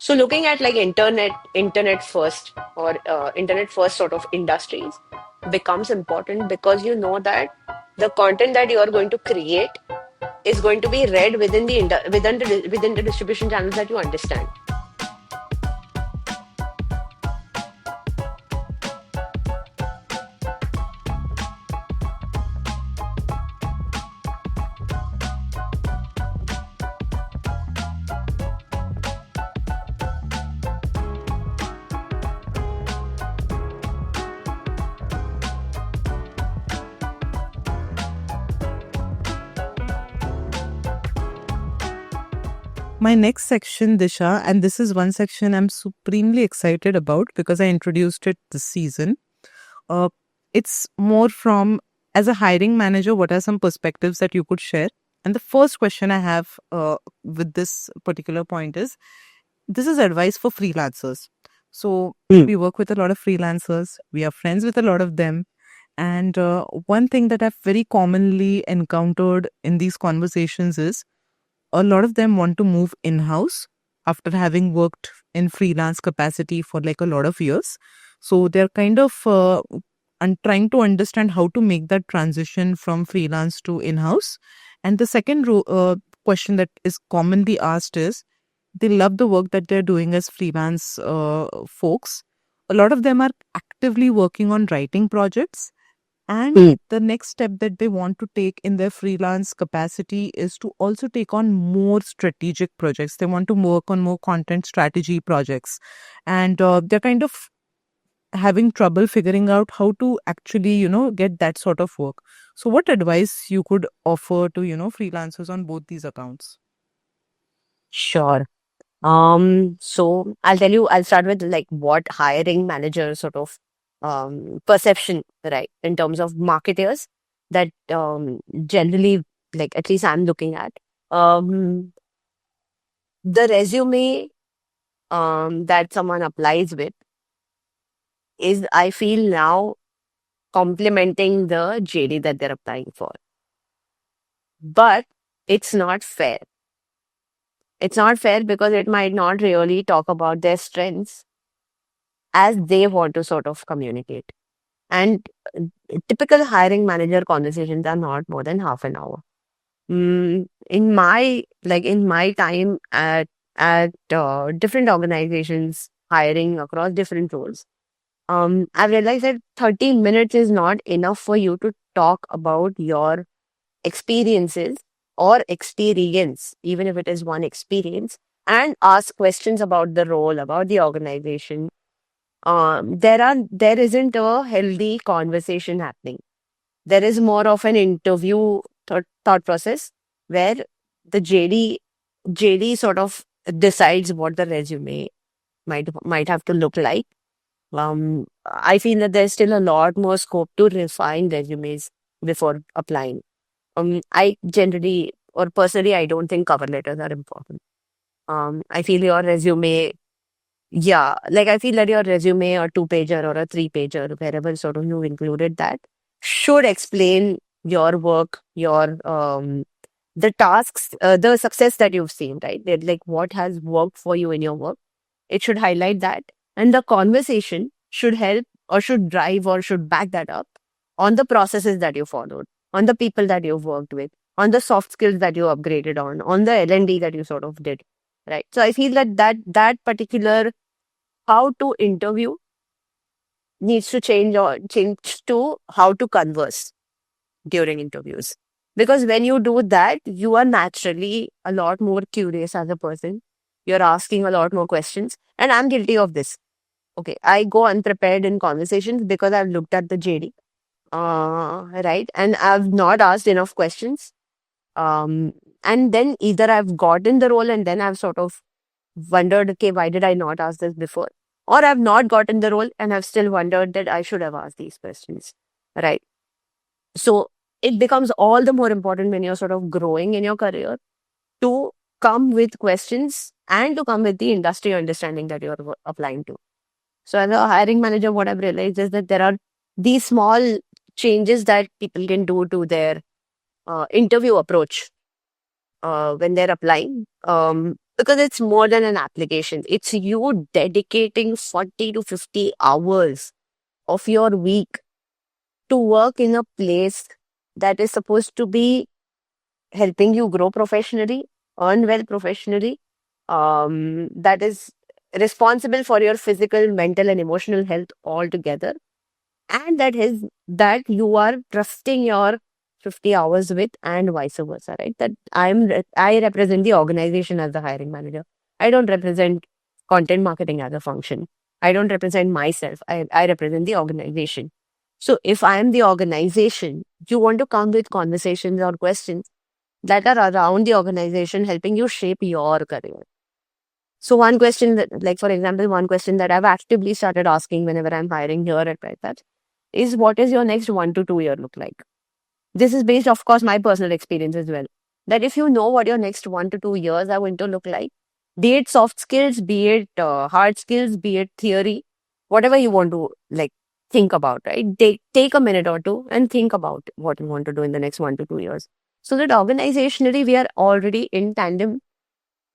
So looking at like internet first or internet first sort of industries becomes important because you know that the content that you are going to create is going to be read within within the distribution channels that you understand. My next section, Disha, and this is one section I'm supremely excited about because I introduced it this season. Uh, it's more from, as a hiring manager, what are some perspectives that you could share? And the first question I have with this particular point is, this is advice for freelancers. So we work with a lot of freelancers, we are friends with a lot of them. And one thing that I've very commonly encountered in these conversations is a lot of them want to move in house after having worked in freelance capacity for like a lot of years. So they're kind of trying to understand how to make that transition from freelance to in house. And the second question that is commonly asked is, they love the work that they're doing as freelance folks. A lot of them are actively working on writing projects, and the next step that they want to take in their freelance capacity is to also take on more strategic projects. They want to work on more content strategy projects. And they're kind of having trouble figuring out how to actually, get that sort of work. So, what advice you could offer to, freelancers on both these accounts? Sure. So I'll start with like what hiring manager sort of perception, right, in terms of marketers that generally, like at least I'm looking at. Um, the resume that someone applies with is, I feel now, complementing the JD that they're applying for. But it's not fair. It's not fair because it might not really talk about their strengths as they want to sort of communicate. And typical hiring manager conversations are not more than half an hour. In my time at different organizations, hiring across different roles, I've realized that 30 minutes is not enough for you to talk about your experiences or experience, even if it is one experience, and ask questions about the role, about the organization. There isn't a healthy conversation happening. There is more of an interview thought process where the JD sort of decides what the resume might have to look like. I feel that there's still a lot more scope to refine resumes before applying. I generally or personally, I don't think cover letters are important. I feel your resume, yeah, like I feel that your resume or two-pager or a three-pager, wherever sort of you included that, should explain your work, your the tasks, the success that you've seen, right? Like what has worked for you in your work. It should highlight that, and the conversation should help or should drive or should back that up on the processes that you followed, on the people that you've worked with, on the soft skills that you upgraded on the L&D that you sort of did, right? So I feel that particular how to interview needs to change to how to converse during interviews. Because when you do that, you are naturally a lot more curious as a person. You're asking a lot more questions. And I'm guilty of this. Okay. I go unprepared in conversations because I've looked at the JD. Right. And I've not asked enough questions. Um, and then either I've gotten the role and then I've sort of wondered, okay, why did I not ask this before? Or I've not gotten the role and I've still wondered that I should have asked these questions. Right. So it becomes all the more important when you're sort of growing in your career to come with questions and to come with the industry understanding that you're applying to. So as a hiring manager, what I've realized is that there are these small changes that people can do to their interview approach when they're applying. Because it's more than an application. It's you dedicating 40 to 50 hours of your week to work in a place that is supposed to be helping you grow professionally, earn well professionally, that is responsible for your physical, mental, and emotional health altogether, and that you are trusting your 50 hours with, and vice versa, right? That I represent the organization as the hiring manager. I don't represent content marketing as a function. I don't represent myself. I represent the organization. So if I am the organization, you want to come with conversations or questions that are around the organization, helping you shape your career. So one question that, like for example, one question that I've actively started asking whenever I'm hiring here at Brightpath is, what is your next 1 to 2 year look like? This is based, of course, my personal experience as well. That if you know what your next 1 to 2 years are going to look like, be it soft skills, be it hard skills, be it theory, whatever you want to like think about, right? Take a minute or two and think about what you want to do in the next 1 to 2 years. So that organizationally, we are already in tandem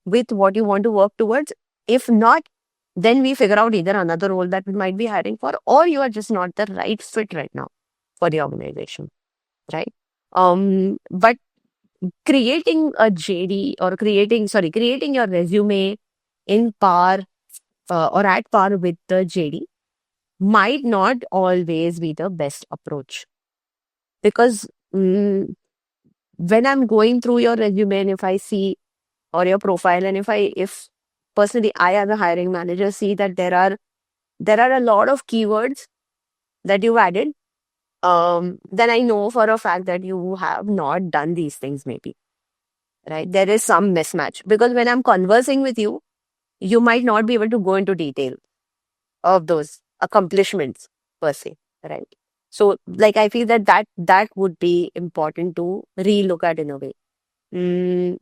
with what you want to work towards. If not, then we figure out either another role that we might be hiring for, or you are just not the right fit right now for the organization, right? But creating a JD or creating your resume in par or at par with the JD might not always be the best approach, because when I'm going through your resume and if I see, or your profile, and if personally I as a hiring manager see that there are a lot of keywords that you've added, then I know for a fact that you have not done these things, maybe, right? There is some mismatch, because when I'm conversing with you, you might not be able to go into detail of those accomplishments per se, right? So like I feel that would be important to relook at in a way. Mm,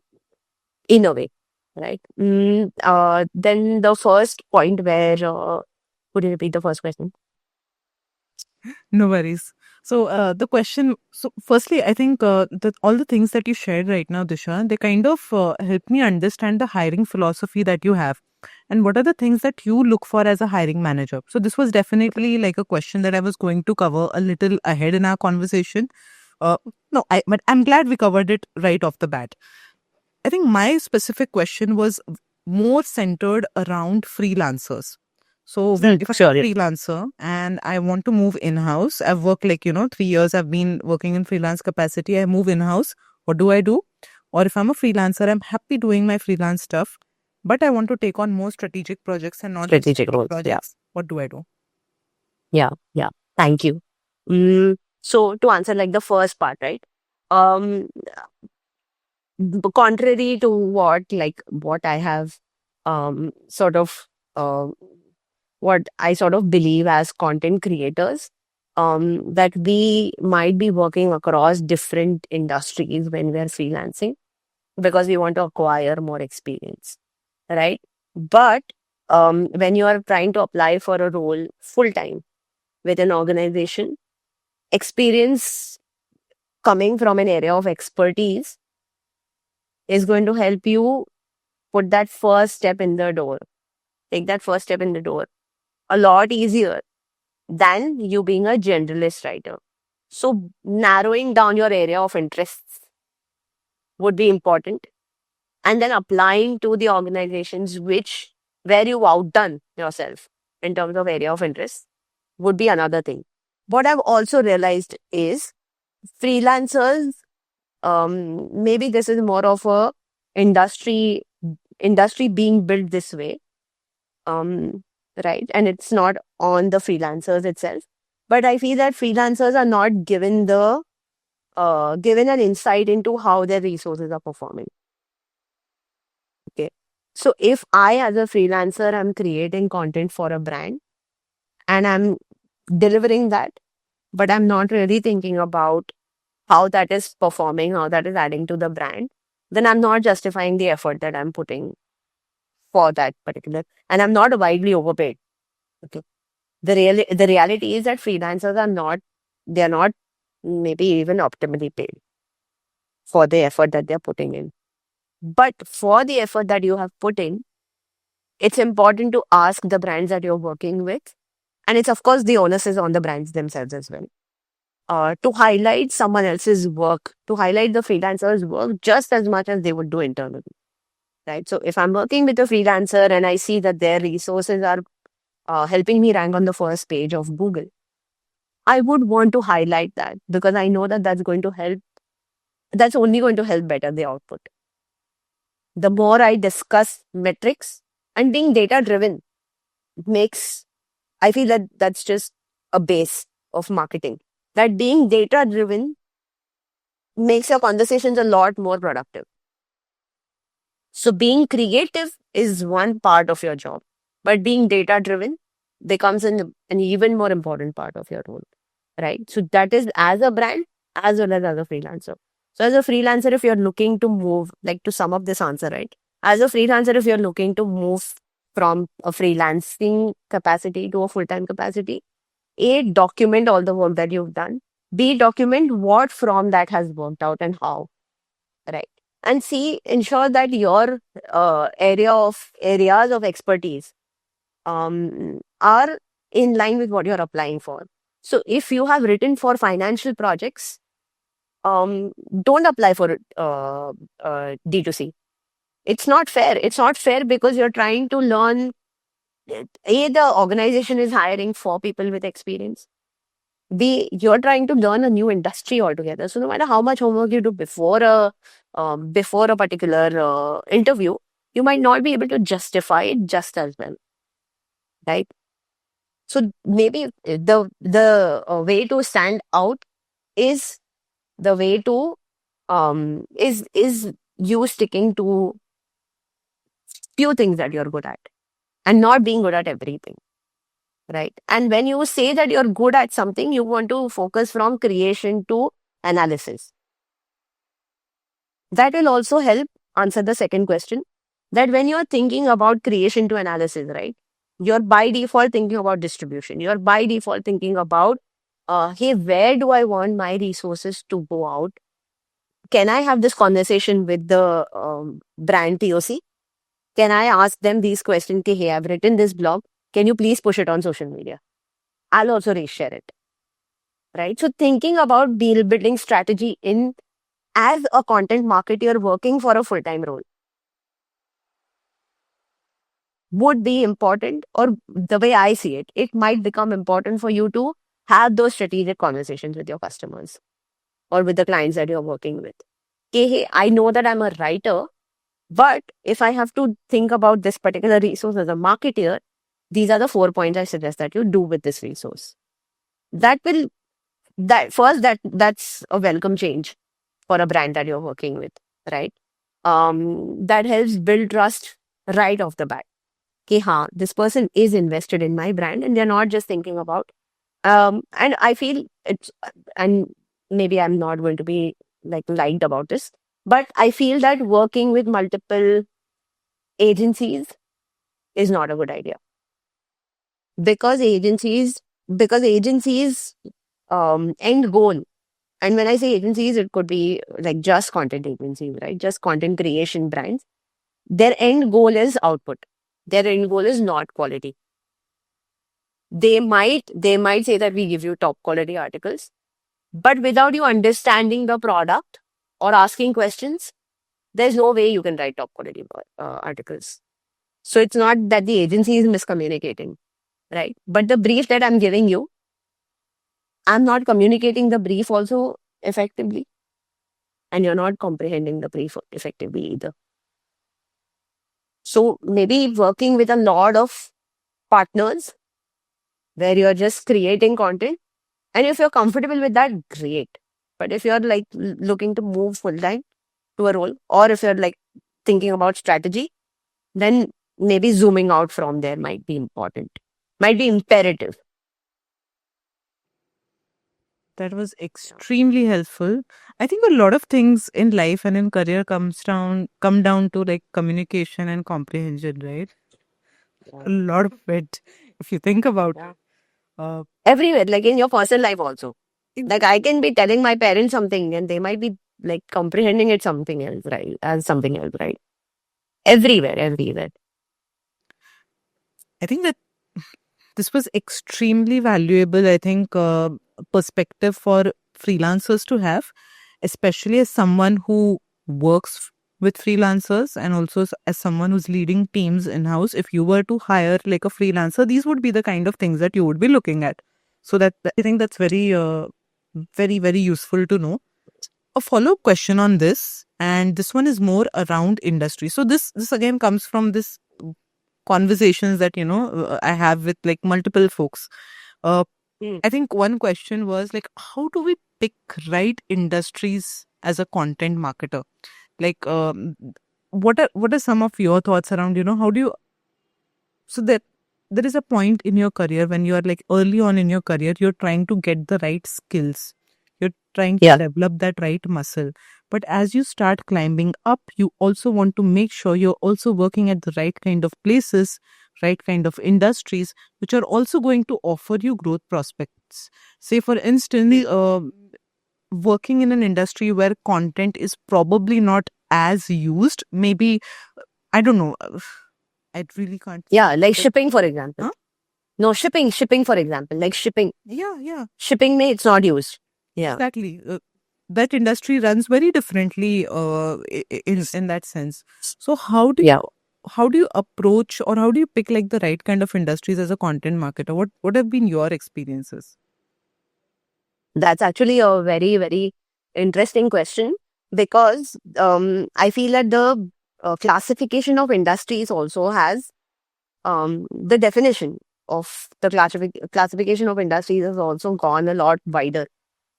in a way, right? Then the first point where, could you repeat the first question? No worries. So the question. So firstly, I think that all the things that you shared right now, Disha, they kind of help me understand the hiring philosophy that you have, and what are the things that you look for as a hiring manager. So this was definitely like a question that I was going to cover a little ahead in our conversation. No, but I'm glad we covered it right off the bat. I think my specific question was more centered around freelancers. So if I'm Sure. a freelancer and I want to move in house, I've worked 3 years, I've been working in freelance capacity, I move in house. What do I do? Or if I'm a freelancer, I'm happy doing my freelance stuff, but I want to take on more strategic projects and Strategic non-strategic roles. Yeah. projects. What do I do? Yeah. Yeah. Thank you. So to answer like the first part, right? Um, Contrary to what I have, sort of, what I sort of believe as content creators, that we might be working across different industries when we are freelancing, because we want to acquire more experience, right? But when you are trying to apply for a role full time with an organization, experience coming from an area of expertise is going to help you put that first step in the door, take that first step in the door a lot easier than you being a generalist writer. So, narrowing down your area of interests would be important, and then applying to the organizations where you've outdone yourself in terms of area of interest would be another thing. What I've also realized is freelancers, maybe this is more of a industry industry being built this way, um, right? And it's not on the freelancers itself. But I feel that freelancers are not given an insight into how their resources are performing. Okay. So if I, as a freelancer, am creating content for a brand and I'm delivering that, but I'm not really thinking about how that is performing, how that is adding to the brand, then I'm not justifying the effort that I'm putting for that particular, and I'm not widely overpaid. Okay. The reality is that freelancers they're not maybe even optimally paid for the effort that they're putting in. But for the effort that you have put in, it's important to ask the brands that you're working with. And it's, of course, the onus is on the brands themselves as well. To highlight someone else's work, to highlight the freelancer's work just as much as they would do internally. Right. So if I'm working with a freelancer and I see that their resources are helping me rank on the first page of Google, I would want to highlight that because I know that that's going to help. That's only going to help better the output. The more I discuss metrics and being data driven makes, I feel that that's just a base of marketing. That being data driven makes your conversations a lot more productive. So being creative is one part of your job, but being data driven becomes an even more important part of your role, right? So that is as a brand as well as a freelancer. So as a freelancer, if you're looking to move, like to sum up this answer, right? As a freelancer, if you're looking to move from a freelancing capacity to a full-time capacity, A, document all the work that you've done. B, document what from that has worked out and how, right? And C, ensure that your areas of expertise are in line with what you're applying for. So if you have written for financial projects, don't apply for D2C. It's not fair. It's not fair because you're trying to learn. A, the organization is hiring for people with experience. B, you're trying to learn a new industry altogether. So no matter how much homework you do before a particular interview, you might not be able to justify it just as well, right? So maybe the way to stand out is the way to is you sticking to few things that you're good at and not being good at everything, right? And when you say that you're good at something, you want to focus from creation to analysis. That will also help answer the second question, that when you're thinking about creation to analysis, right? You're by default thinking about distribution. You're by default thinking about, hey, where do I want my resources to go out? Can I have this conversation with the brand POC? Can I ask them these questions? Hey, I've written this blog. Can you please push it on social media? I'll also reshare it. Right. So thinking about building strategy in as a content marketer working for a full-time role would be important, or the way I see it, it might become important for you to have those strategic conversations with your customers or with the clients that you're working with. Okay, hey, I know that I'm a writer, but if I have to think about this particular resource as a marketer, these are the 4 points I suggest that you do with this resource. That's a welcome change for a brand that you're working with, right? That helps build trust right off the bat. Okay, this person is invested in my brand and they're not just thinking about, and I feel and maybe I'm not going to be liked about this, but I feel that working with multiple agencies is not a good idea because agencies end goal. And when I say agencies, it could be like just content agencies, right? Just content creation brands. Their end goal is output. Their end goal is not quality. They might say that we give you top quality articles, but without you understanding the product or asking questions, there's no way you can write top quality articles. So it's not that the agency is miscommunicating, right? But the brief that I'm giving you, I'm not communicating the brief also effectively, and you're not comprehending the brief effectively either. So maybe working with a lot of partners where you're just creating content, and if you're comfortable with that, great. But if you're looking to move full time to a role, or if you're thinking about strategy, then maybe zooming out from there might be important, might be imperative. That was extremely helpful. I think a lot of things in life and in career come down to like communication and comprehension, right? A lot of it, if you think about Yeah. uh, Everywhere, like in your personal life also. Like I can be telling my parents something and they might be like comprehending it something else, right? As something else, right? Everywhere, everywhere. I think that this was extremely valuable, I think, perspective for freelancers to have, especially as someone who works with freelancers and also as someone who's leading teams in house. If you were to hire like a freelancer, these would be the kind of things that you would be looking at. So that I think that's very, very, very useful to know. A follow-up question on this, and this one is more around industry. So this again comes from this conversations that I have with like multiple folks. uh, Hmm. I think one question was like, how do we pick right industries as a content marketer? Like, what are some of your thoughts around, how do you, so that there is a point in your career when you are like early on in your career, you're trying to get the right skills, you're trying to Yeah. develop that right muscle. But as you start climbing up, you also want to make sure you're also working at the right kind of places, right kind of industries, which are also going to offer you growth prospects. Say, for instance, working in an industry where content is probably not as used, maybe, I don't know. I really can't. Yeah, like But- shipping, for example. Huh? No, shipping, for example, like shipping. Yeah, Shipping may it's not used. Yeah. exactly. That industry runs very differently in that sense. So Yeah. how do you approach, or how do you pick like the right kind of industries as a content marketer? What have been your experiences? That's actually a very, very interesting question because I feel that the classification of industries also has the definition of the classification of industries has also gone a lot wider,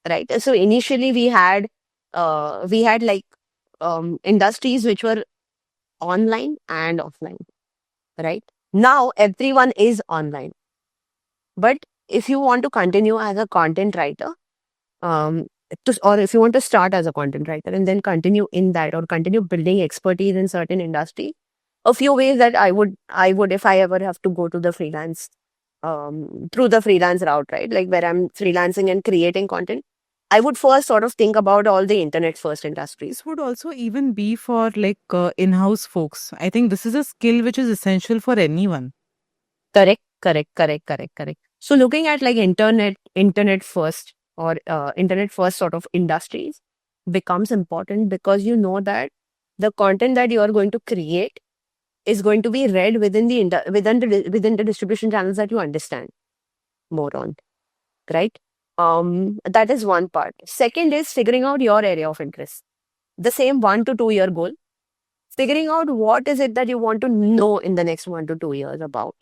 right? So initially we had like industries which were online and offline, right? Now everyone is online, but if you want to continue as a content writer, um, or if you want to start as a content writer and then continue in that or continue building expertise in certain industry, a few ways that I would if I ever have to go to the freelance through the freelance route, right? Like where I'm freelancing and creating content, I would first sort of think about all the internet first industries. This would also even be for like in-house folks. I think this is a skill which is essential for anyone. Correct. So looking at like internet first or internet first sort of industries becomes important because you know that the content that you are going to create is going to be read within within the distribution channels that you understand more on, right? That is one part. Second is figuring out your area of interest. The same 1 to 2 year goal. Figuring out what is it that you want to know in the next 1 to 2 years about,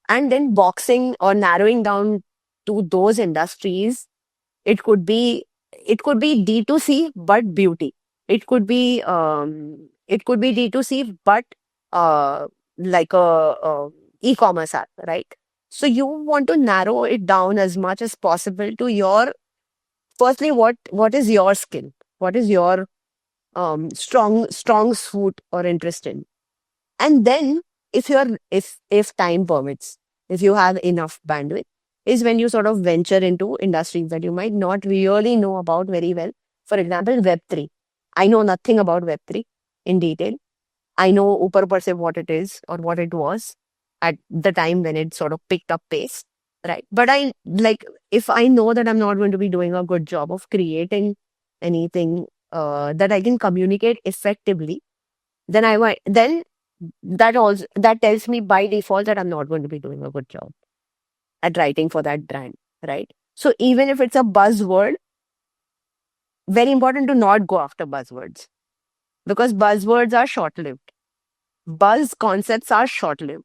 and then boxing or narrowing down to those industries. It could be D2C but beauty. It could be D2C but uh like a e-commerce app, right? So you want to narrow it down as much as possible to your firstly what is your skill? What is your strong suit or interest in? And then if time permits, if you have enough bandwidth, is when you sort of venture into industries that you might not really know about very well. For example, Web3. I know nothing about Web3 in detail. I know Upar Percept what it is or what it was at the time when it sort of picked up pace, right? But I like if I know that I'm not going to be doing a good job of creating anything that I can communicate effectively, then then that tells me by default that I'm not going to be doing a good job at writing for that brand, right? So even if it's a buzzword, very important to not go after buzzwords because buzzwords are short-lived. Buzz concepts are short-lived.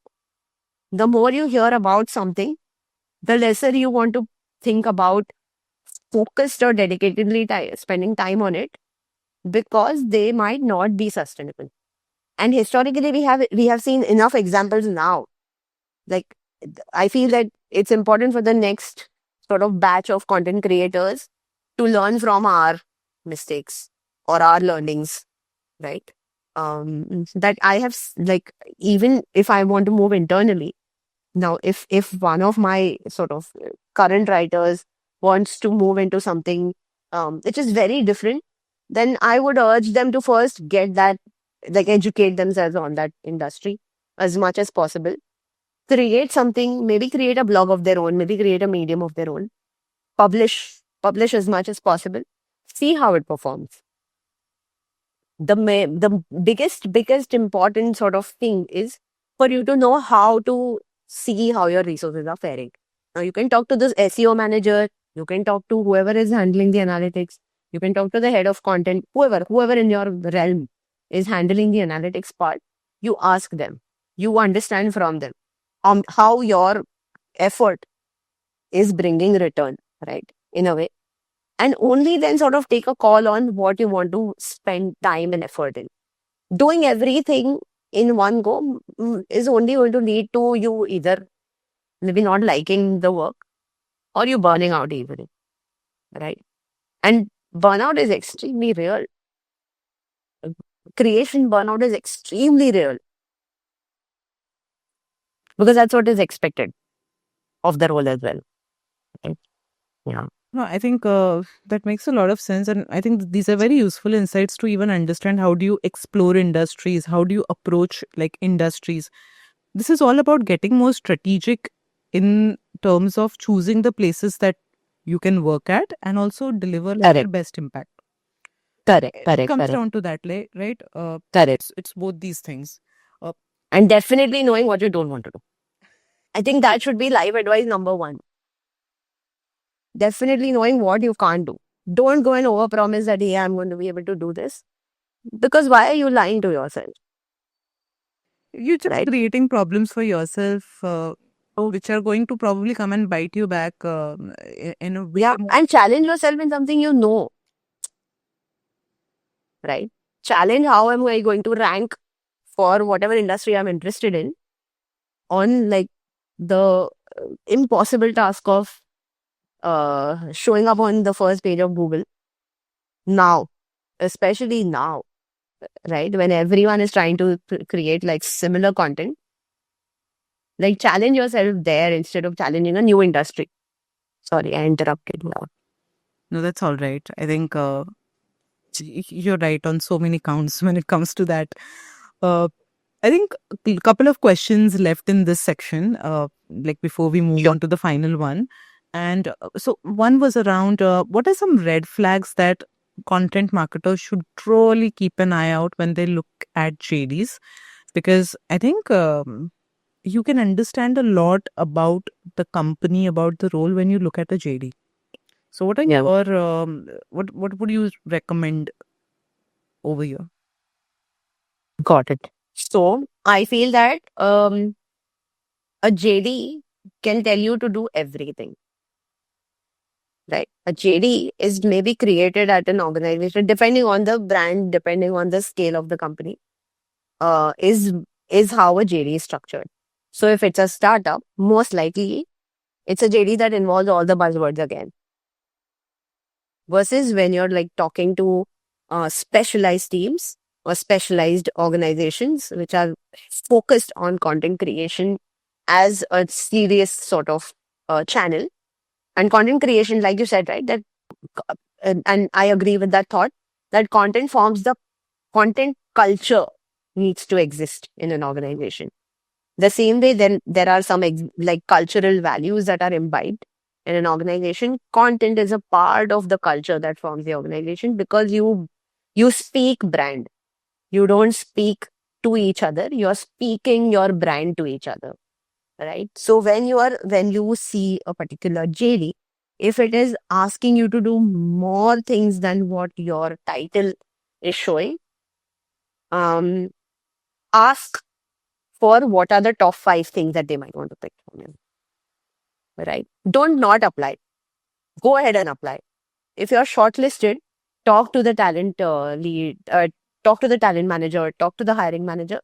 The more you hear about something, the lesser you want to think about focused or dedicatedly spending time on it because they might not be sustainable. And historically, we have seen enough examples now. Like I feel that it's important for the next sort of batch of content creators to learn from our mistakes or our learnings, right? That I have like even if I want to move internally now, if one of my sort of current writers wants to move into something which is very different, then I would urge them to first get that, like educate themselves on that industry as much as possible. Create something, maybe create a blog of their own, maybe create a medium of their own. Publish as much as possible. See how it performs. The biggest important sort of thing is for you to know how to see how your resources are faring. Now you can talk to this SEO manager, you can talk to whoever is handling the analytics, you can talk to the head of content, whoever in your realm is handling the analytics part. You ask them, you understand from them how your effort is bringing return, right? In a way. And only then sort of take a call on what you want to spend time and effort in. Doing everything in one go is only going to lead to you either maybe not liking the work or you burning out even, right? And burnout is extremely real. Creation burnout is extremely real because that's what is expected of the role as well. Right? Yeah. No, I think that makes a lot of sense. And I think these are very useful insights to even understand how do you explore industries, how do you approach like industries. This is all about getting more strategic in terms of choosing the places that you can work at and also deliver like your Correct. best impact. Correct. It Correct. comes Correct. down to that, right? Correct. It's both these things. Uh, And definitely knowing what you don't want to do. I think that should be life advice number one. Definitely knowing what you can't do. Don't go and overpromise that, hey, I'm going to be able to do this. Because why are you lying to yourself? you're just Right? creating problems for yourself, which are going to probably come and bite you back in a way Yeah. more. And challenge yourself in something you know. Right? Challenge how am I going to rank for whatever industry I'm interested in on like the impossible task of showing up on the first page of Google now, especially now, right? When everyone is trying to create like similar content, like challenge yourself there instead of challenging a new industry. Sorry, I interrupted now. No, that's all right. I think you're right on so many counts when it comes to that. Uh, I think a couple of questions left in this section, like before we move on to the final one. And so one was around what are some red flags that content marketers should truly keep an eye out when they look at JDs? Because I think you can understand a lot about the company, about the role when you look at a JD. So what are Yeah, your what would you recommend over here? got it. So I feel that a JD can tell you to do everything. Right. A JD is maybe created at an organization, depending on the brand, depending on the scale of the company, uh, is is how a JD is structured. So if it's a startup, most likely it's a JD that involves all the buzzwords again. Versus when you're like talking to specialized teams or specialized organizations which are focused on content creation as a serious sort of channel. And content creation, like you said, right, that and I agree with that thought that content forms the content culture needs to exist in an organization. The same way, then there are some like cultural values that are imbibed in an organization. Content is a part of the culture that forms the organization because you speak brand. You don't speak to each other. You're speaking your brand to each other, right? So when you see a particular JD, if it is asking you to do more things than what your title is showing, um, ask for what are the top 5 things that they might want to pick from you, right? Don't not apply. Go ahead and apply. If you're shortlisted, talk to the talent lead, talk to the talent manager, talk to the hiring manager,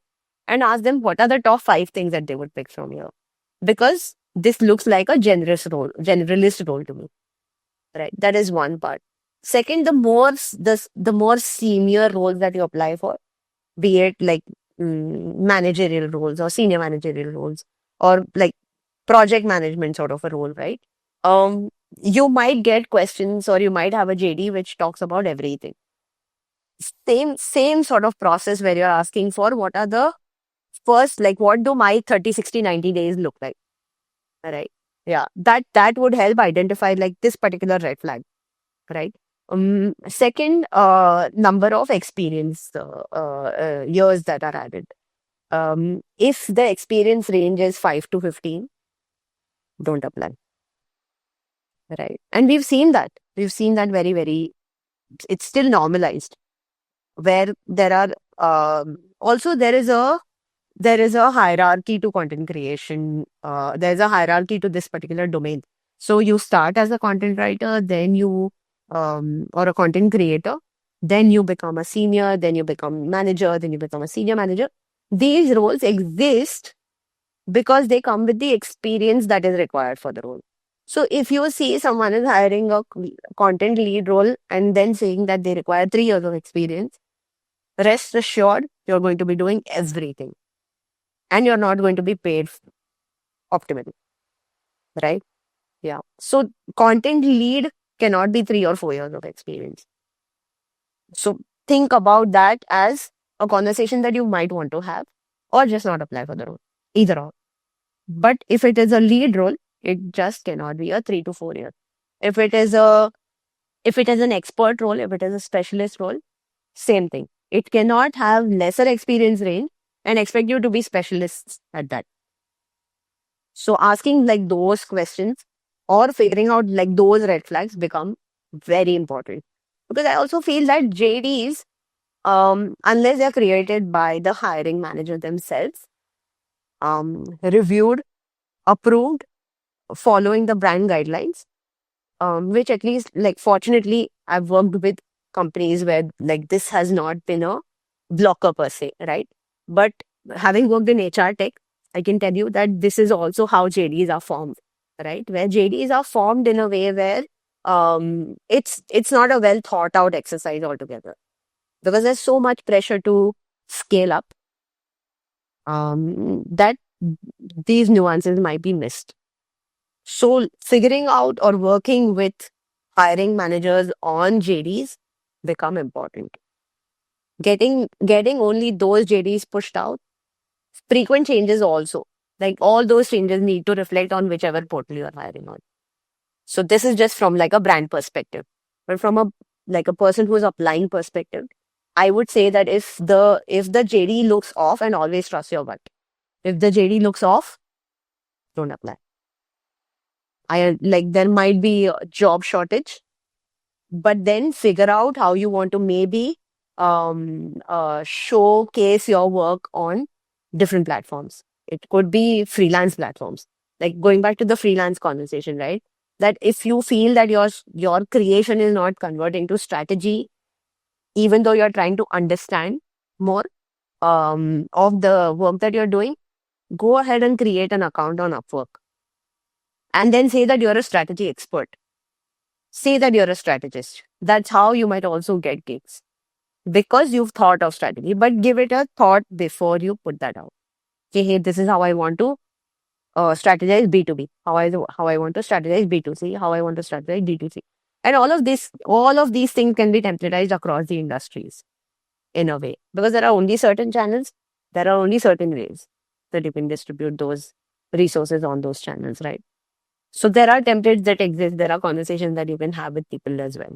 and ask them what are the top 5 things that they would pick from you. Because this looks like a generalist role to me, right? That is one part. Second, the more senior roles that you apply for, be it like managerial roles or senior managerial roles or like project management sort of a role, right? You might get questions or you might have a JD which talks about everything. Same sort of process where you're asking for what are the first, like what do my 30, 60, 90 days look like, right? Yeah, that would help identify like this particular red flag, right? Second, number of experience years that are added. If the experience range is 5 to 15, don't apply, right? And we've seen that very, very, it's still normalized, where there are also there is a hierarchy to content creation. There's a hierarchy to this particular domain. So you start as a content writer, then you or a content creator, then you become a senior, then you become manager, then you become a senior manager. These roles exist because they come with the experience that is required for the role. So if you see someone is hiring a content lead role and then saying that they require 3 years of experience, rest assured you're going to be doing everything and you're not going to be paid optimally, right? Yeah. So content lead cannot be 3 or 4 years of experience. So think about that as a conversation that you might want to have, or just not apply for the role, either or. But if it is a lead role, it just cannot be a 3 to 4 years. If it is an expert role, if it is a specialist role, same thing. It cannot have lesser experience range and expect you to be specialists at that. So asking like those questions or figuring out like those red flags become very important. Because I also feel that JDs, unless they're created by the hiring manager themselves, reviewed, approved, following the brand guidelines, which at least like fortunately I've worked with companies where like this has not been a blocker per se, right? But having worked in HR tech, I can tell you that this is also how JDs are formed, right? Where JDs are formed in a way where it's not a well thought out exercise altogether, because there's so much pressure to scale up that these nuances might be missed. So figuring out or working with hiring managers on JDs become important. Getting only those JDs pushed out. Frequent changes also. Like all those changes need to reflect on whichever portal you are hiring on. So this is just from like a brand perspective. But from a person who is applying perspective, I would say that if the JD looks off, and always trust your gut. If the JD looks off, don't apply. There might be a job shortage, but then figure out how you want to maybe showcase your work on different platforms. It could be freelance platforms. Like going back to the freelance conversation, right? That if you feel that your creation is not converting to strategy, even though you're trying to understand more of the work that you're doing, go ahead and create an account on Upwork. And then say that you're a strategy expert. Say that you're a strategist. That's how you might also get gigs, because you've thought of strategy, but give it a thought before you put that out. Okay, hey, this is how I want to strategize B2B, how I want to strategize B2C, how I want to strategize D2C. And all of these things can be templatized across the industries in a way, because there are only certain channels, there are only certain ways that you can distribute those resources on those channels, right? So there are templates that exist, there are conversations that you can have with people as well.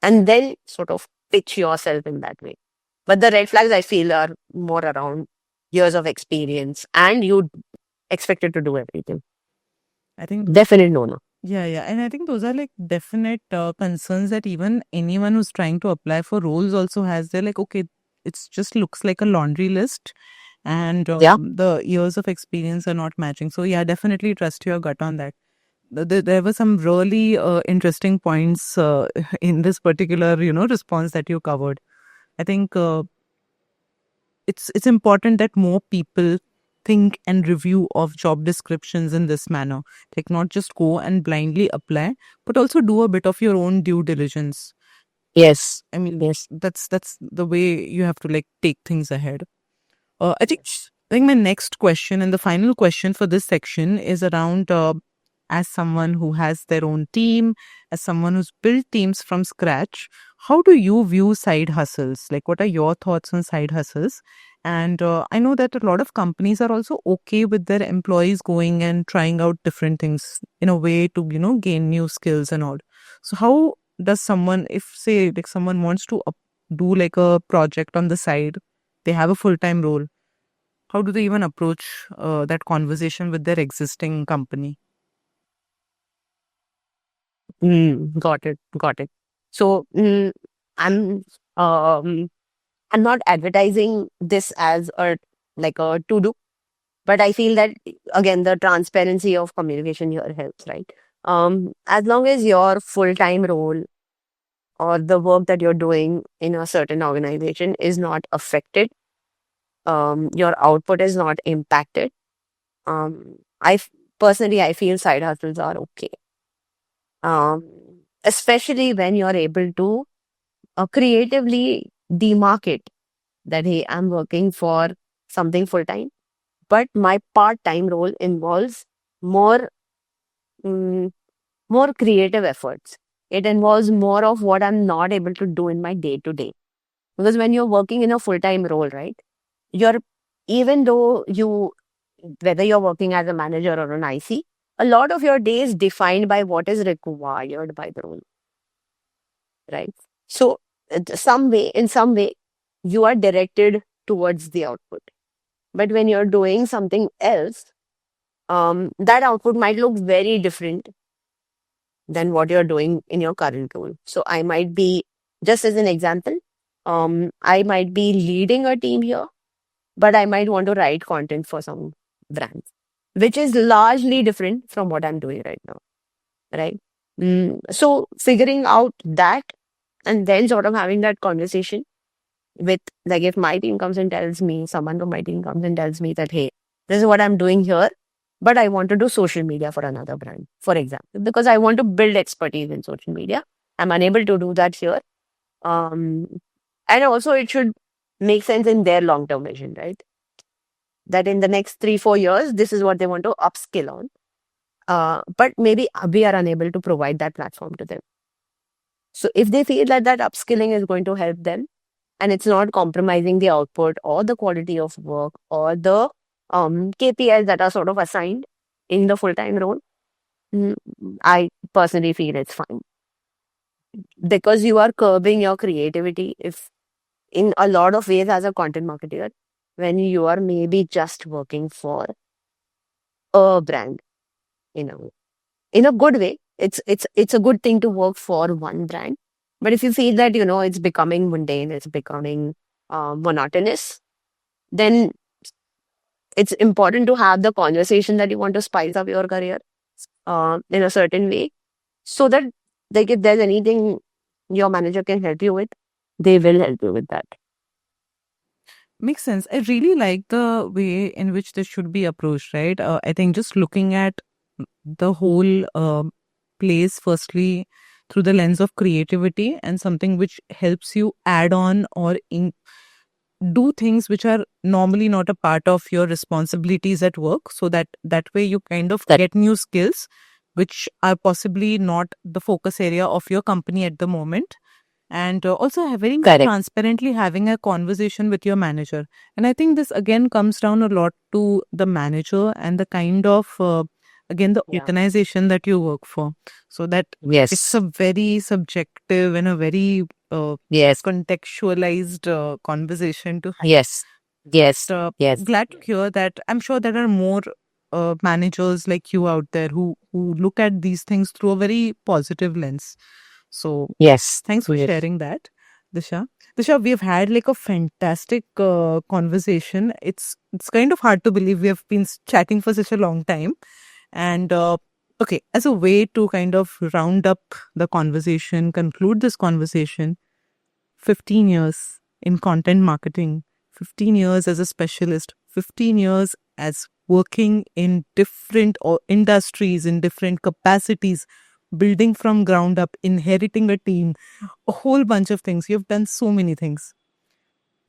And then sort of pitch yourself in that way. But the red flags I feel are more around years of experience and you expected to do everything. I think Definite no. yeah, and I think those are like definite concerns that even anyone who's trying to apply for roles also has. They're like, okay, it just looks like a laundry list, and Yeah. the years of experience are not matching. So yeah, definitely trust your gut on that. There were some really interesting points in this particular, response that you covered. I think it's important that more people think and review of job descriptions in this manner. Like not just go and blindly apply, but also do a bit of your own due diligence. Yes. I mean, Yes. that's the way you have to like take things ahead. I think my next question and the final question for this section is around as someone who has their own team, as someone who's built teams from scratch, how do you view side hustles? Like, what are your thoughts on side hustles? And I know that a lot of companies are also okay with their employees going and trying out different things in a way to, gain new skills and all. So, how does someone, if say, like someone wants to do like a project on the side, they have a full time role, how do they even approach that conversation with their existing company? Got it. Got it. So I'm um I'm not advertising this as a like a to do, but I feel that again the transparency of communication here helps, right? As long as your full-time role or the work that you're doing in a certain organization is not affected, your output is not impacted. I personally I feel side hustles are okay. Especially when you're able to creatively demarket that, hey, I'm working for something full time, but my part time role involves more, mm, more creative efforts. It involves more of what I'm not able to do in my day to day. Because when you're working in a full time role, right, you're, even though you, whether you're working as a manager or an IC, a lot of your day is defined by what is required by the role, right? So, in some way, you are directed towards the output. But when you're doing something else, that output might look very different than what you're doing in your current role. So I might be, just as an example, I might be leading a team here, but I might want to write content for some brands, which is largely different from what I'm doing right now, right? So figuring out that and then sort of having that conversation with, like, if my team comes and tells me, someone from my team comes and tells me that, hey, this is what I'm doing here, but I want to do social media for another brand, for example, because I want to build expertise in social media. I'm unable to do that here. Um, and also, it should make sense in their long term vision, right? That in the next 3-4 years, this is what they want to upskill on. But maybe we are unable to provide that platform to them. So if they feel that that upskilling is going to help them, and it's not compromising the output or the quality of work or the KPIs that are sort of assigned in the full time role, mm, I personally feel it's fine, because you are curbing your creativity if in a lot of ways as a content marketer, when you are maybe just working for a brand, you know, in a good way. It's a good thing to work for one brand. But if you feel that, it's becoming mundane, it's becoming monotonous, then it's important to have the conversation that you want to spice up your career in a certain way, so that, like, if there's anything your manager can help you with, they will help you with that. Makes sense. I really like the way in which this should be approached, right? I think just looking at the whole place, firstly, through the lens of creativity and something which helps you add on or do things which are normally not a part of your responsibilities at work, so that way you kind of Correct. get new skills which are possibly not the focus area of your company at the moment, and also very Correct. transparently having a conversation with your manager. And I think this again comes down a lot to the manager and the kind of again the Yeah. organization that you work for, so that it's Yes. a very subjective and a very Yes. contextualized conversation to have. Yes. Yes. uh, Yes. Glad to hear that. I'm sure there are more managers like you out there who look at these things through a very positive lens. So Yes. thanks for Yes. sharing that, Disha. Disha, we've had like a fantastic conversation. It's kind of hard to believe we have been chatting for such a long time. And okay, as a way to kind of round up the conversation, conclude this conversation, 15 years in content marketing, 15 years as a specialist, 15 years as working in different industries, in different capacities, building from ground up, inheriting a team, a whole bunch of things. You've done so many things.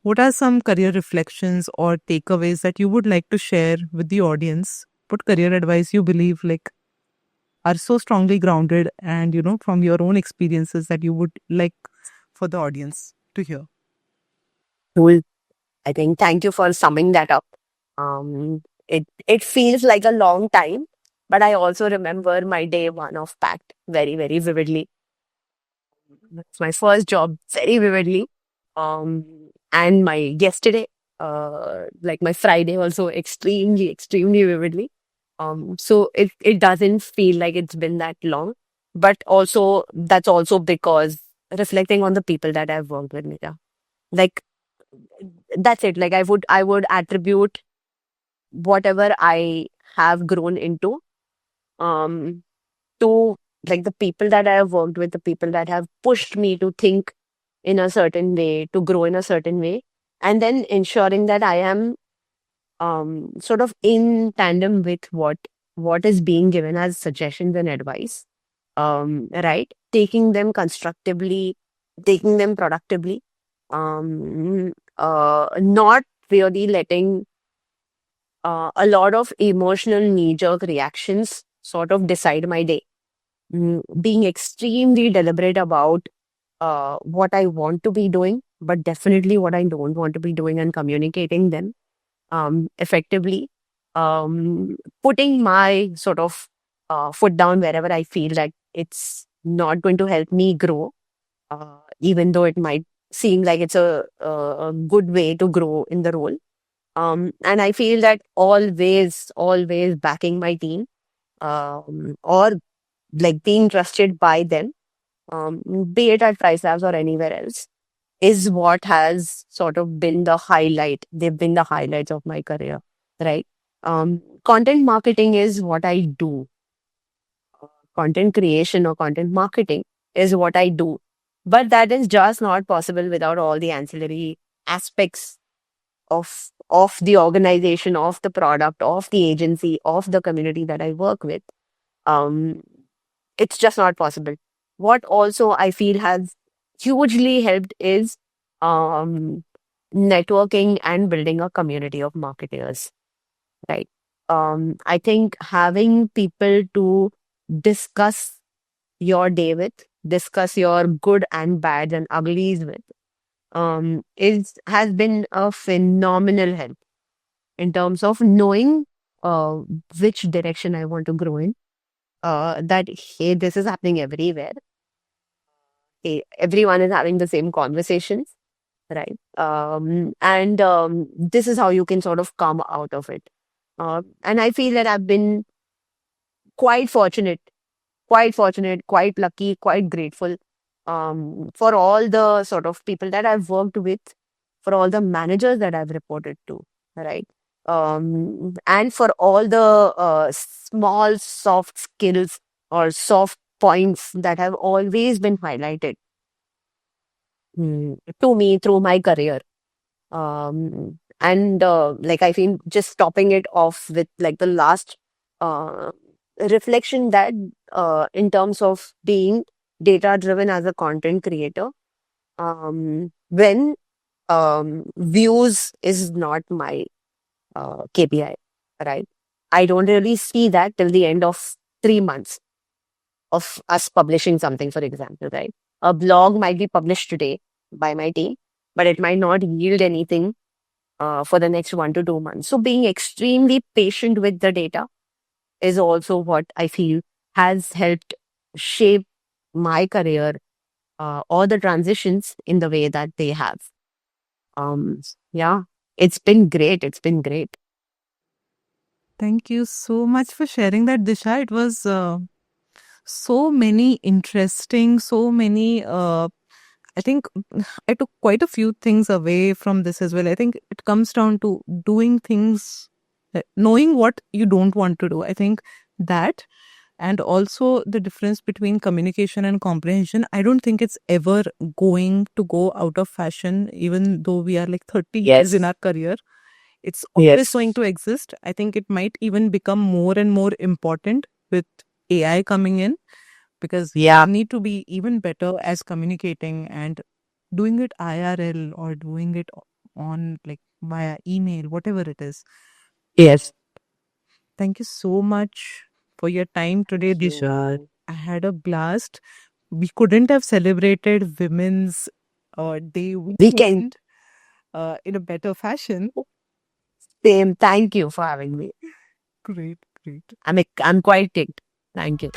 What are some career reflections or takeaways that you would like to share with the audience? What career advice you believe like are so strongly grounded and from your own experiences that you would like for the audience to hear? Cool. I think thank you for summing that up. It feels like a long time, but I also remember my day one of Pact very, very vividly. It's my first job very vividly. Um, and my yesterday, like my Friday also extremely, extremely vividly. So it doesn't feel like it's been that long, but also that's also because reflecting on the people that I've worked with, Nita. Like that's it. Like I would attribute whatever I have grown into um to like the people that I have worked with, the people that have pushed me to think in a certain way, to grow in a certain way, and then ensuring that I am sort of in tandem with what is being given as suggestions and advice. Right? Taking them constructively, taking them productively, not really letting a lot of emotional knee-jerk reactions sort of decide my day. Being extremely deliberate about what I want to be doing, but definitely what I don't want to be doing and communicating them effectively. Putting my sort of foot down wherever I feel that it's not going to help me grow, even though it might seem like it's a good way to grow in the role. And I feel that always, always backing my team, or like being trusted by them, be it at TriSabs or anywhere else, is what has sort of been the highlight. They've been the highlights of my career, right? Content marketing is what I do. Content creation or content marketing is what I do. But that is just not possible without all the ancillary aspects of the organization, of the product, of the agency, of the community that I work with. Um, it's just not possible. What also I feel has hugely helped is um, networking and building a community of marketers, right? I think having people to discuss your day with, discuss your good and bad and uglies with, is has been a phenomenal help in terms of knowing uh, which direction I want to grow in. That hey, this is happening everywhere. Hey, everyone is having the same conversations, right? And this is how you can sort of come out of it. And I feel that I've been quite fortunate, quite fortunate, quite lucky, quite grateful for all the sort of people that I've worked with, for all the managers that I've reported to, right? And for all the small soft skills or soft points that have always been highlighted to me through my career. And like I feel just topping it off with like the last uh, reflection that in terms of being data driven as a content creator, when views is not my KPI, right? I don't really see that till the end of 3 months of us publishing something, for example, right? A blog might be published today by my team, but it might not yield anything for the next 1 to 2 months. So being extremely patient with the data is also what I feel has helped shape my career or the transitions in the way that they have. Yeah, it's been great. It's been great. Thank you so much for sharing that, Disha. It was so many interesting, so many. I think I took quite a few things away from this as well. I think it comes down to doing things, knowing what you don't want to do. I think that, and also the difference between communication and comprehension. I don't think it's ever going to go out of fashion, even though we are like 30 years in Yes. our career. It's always Yes. going to exist. I think it might even become more and more important with AI coming in, because Yeah. we need to be even better as communicating and doing it IRL or doing it on like via email, whatever it is. Yes. Thank you so much for your time today, Disha. You. I had a blast. We couldn't have celebrated women's day Weekend. in a better fashion. Same. Thank you for having me. Great, great. I'm quite ticked. Thank you.